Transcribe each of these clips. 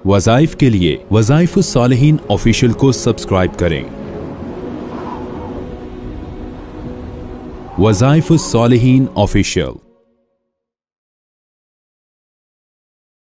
वज़ाइफ के लिए वज़ाइफ़ुस्सालिहीन ऑफिशियल को सब्सक्राइब करें। वज़ाइफ़ुस्सालिहीन ऑफिशियल।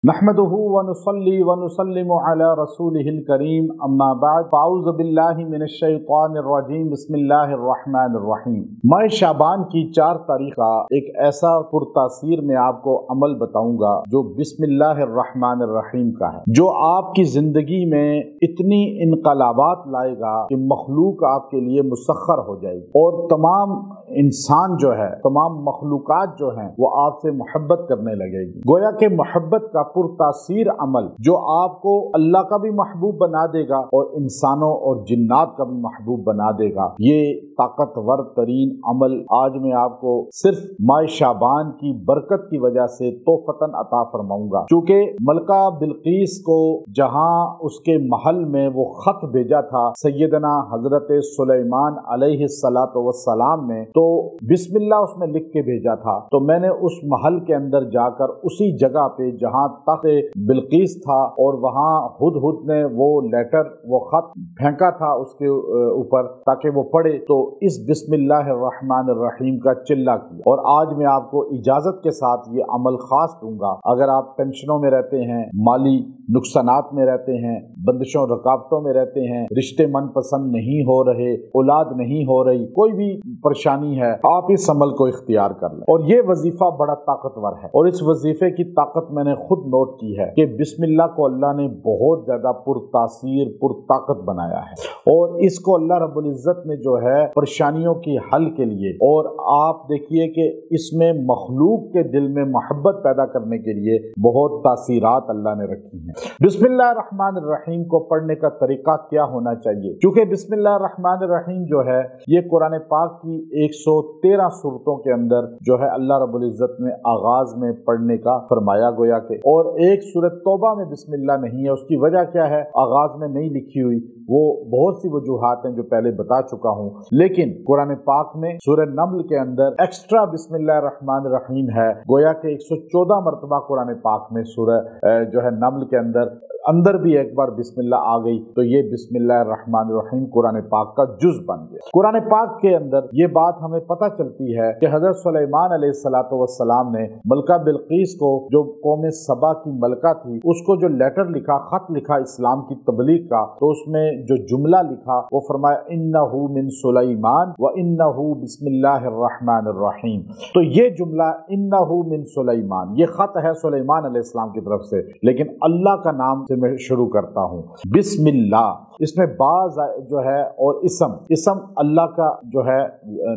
नहमदुहु व नुसल्ली व नुसल्लिमु अला रसूलिहिल करीम, अम्मा बाद, फ़ाऊज़ु बिल्लाहि मिनश शैतानिर रजीम, बिस्मिल्लाहिर रहमानिर रहीम। माह शाबान की 4 तारीख का एक ऐसा पुरतासीर में आपको अमल बताऊंगा जो बिस्मिल्लाहिर रहमानिर रहीम का है, जो आपकी जिंदगी में इतनी इनकलाबात लाएगा कि मखलूक आपके लिए मुसख्खर हो जाएगी और तमाम इंसान जो है, तमाम मखलूकात जो हैं वो आपसे मोहब्बत करने लगेगी। गोया के मोहब्बत का पुरतासीर अमल जो आपको अल्लाह का भी महबूब बना देगा और इंसानों और जिन्नात का भी महबूब बना देगा। ये ताकतवर तरीन अमल आज मैं आपको सिर्फ माह शाबान की बरकत की वजह से तोहफतन अता फरमाऊंगा। चूँकि मलका बिल्कीस को जहाँ उसके महल में वो खत भेजा था सैयदना हजरत सुलेमान अलैहिस्सलातु वस्सलाम ने, तो बिस्मिल्लाह उसमें लिख के भेजा था। तो मैंने उस महल के अंदर जाकर उसी जगह पे जहाँ तख्त बिल्कीस था और वहाँ हुदहुद ने वो लेटर, वो खत फेंका था उसके ऊपर ताकि वो पढ़े, तो इस बिस्मिल्लाहिर रहमानिर रहीम का चिल्ला किया। और आज मैं आपको इजाजत के साथ ये अमल खास दूंगा। अगर आप टेंशनों में रहते हैं, माली नुकसानात में रहते हैं, बंदिशों रुकावटों में रहते हैं, रिश्ते मनपसंद नहीं हो रहे, औलाद नहीं हो रही, कोई भी परेशानी है, आप इस अमल को इख्तियार कर लें। और ये वजीफा बड़ा ताकतवर है और इस वजीफे की ताकत मैंने खुद नोट की है कि बिस्मिल्लाह को अल्लाह ने बहुत ज्यादा पुरतासीर, पुरताकत बनाया है और इसको अल्लाह रब्बुल इज्जत ने जो है परेशानियों की हल के लिए, और आप देखिए कि इसमें मखलूक के दिल में मोहब्बत पैदा करने के लिए बहुत तासीरात अल्लाह ने रखी हैं। बिस्मिल्लाह रहमान रहीम को पढ़ने का तरीका क्या होना चाहिए? क्योंकि बिस्मिल्लाह रहमान रहीम जो है ये कुरान पाक की 113 सूरतों के अंदर जो है अल्लाह रब्बुल इज्जत ने आगाज में पढ़ने का फरमाया गोया के, और एक सूरत तौबा में बिस्मिल्लाह नहीं है। उसकी वजह क्या है? आगाज में नहीं लिखी हुई, वो बहुत सी वजूहात हैं जो पहले बता चुका हूँ। लेकिन कुरान पाक में सूरह नम्ल के अंदर एक्स्ट्रा बिस्मिल्लाह रहमान रहीम है। गोया के 114 मरतबा कुरान पाक में सूरह जो है नम्ल के अंदर भी एक बार बिस्मिल्लाह आ गई, तो ये बिस्मिल्लाह रहमान रहीम कुरान पाक का जुज बन गया। कुरान पाक के अंदर ये बात हमें पता चलती है कि हजरत सुलेमान अलैहिस्सलातु वस्सलाम ने मलका बिल्कीस को, जो कौम सबा की मलका थी, उसको जो लेटर लिखा, खत लिखा इस्लाम की तबलीग का, तो उसमें जो जुमला लिखा वो फरमाया इन्नहु मिन सुलेमान व इन्नहु बिस्मिल्लाहिर रहमानिर रहीम। तो ये जुमला इन्नहु मिन सुलेमान, ये खत है सुलेमान अलैहिस्सलाम की तरफ से, लेकिन अल्लाह का नाम से मैं शुरू करता हूँ। बिस्मिल्लाह, इसमें बाज जो है और इसम अल्लाह का जो है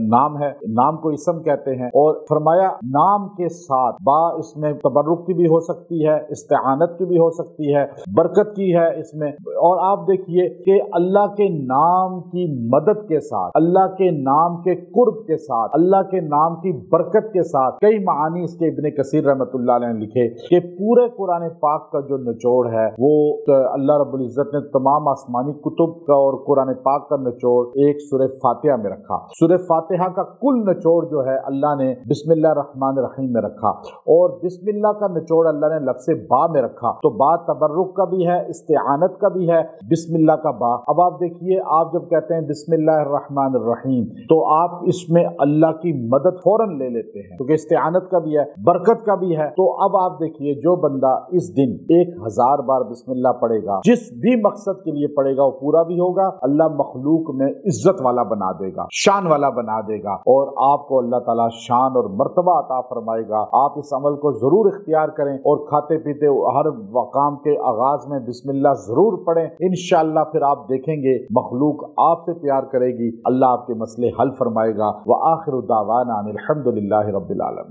नाम है, नाम को इसम कहते हैं। और फरमाया नाम के साथ बा, इसमें तबर्रुक की भी हो सकती है, इस्तिआनत की भी हो सकती है, बरकत की है इसमें। और आप देखिए कि अल्लाह के नाम की मदद के साथ, अल्लाह के नाम के कुर्ब के साथ, अल्लाह के नाम की बरकत के साथ, कई मानी इसके इब्ने कसीर रहमतुल्लाह अलैह ने लिखे कि पूरे कुरान पाक का जो निचोड़ है वो अल्लाह रब्बुल इज्जत ने तमाम आसमानी कुतुब का और कुरान पाक का निचोड़ एक सूरह फातिहा में रखा। सूरह फातिहा का कुल निचोड़ जो है अल्लाह ने बिस्मिल्लाह रहमान रहीम में रखा, और बिस्मिल्लाह का निचोड़ अल्लाह ने लफ्ज़ बा में रखा। तो बा तबर्रुक का भी है, इस्तिआनत का भी है, बिस्मिल्लाह का बा। अब आप देखिए, आप जब कहते हैं बिस्मिल्लाह रहमान रहीम तो आप इसमें अल्लाह की मदद फौरन ले लेते हैं, क्योंकि इस्तिआनत का भी है, बरकत का भी है। तो अब आप देखिए, जो बंदा इस दिन 1000 बार बिस्मिल्लाह पढ़ेगा, जिस भी मकसद के लिए पढ़ेगा वो पूरा भी होगा। अल्लाह मखलूक में इज्जत वाला बना देगा, शान वाला बना देगा, और आपको अल्लाह ताला शान और मर्तबा अता फरमाएगा। आप इस अमल को जरूर इख्तियार करें और खाते पीते हर काम के आगाज में बिस्मिल्लाह जरूर पढ़ें। इंशाअल्लाह फिर आप देखेंगे मखलूक आपसे प्यार करेगी, अल्लाह आपके मसले हल फरमाएगा। व आखिरु दावाना अनिल हम्दुलिल्लाहि रब्बिल आलमीन।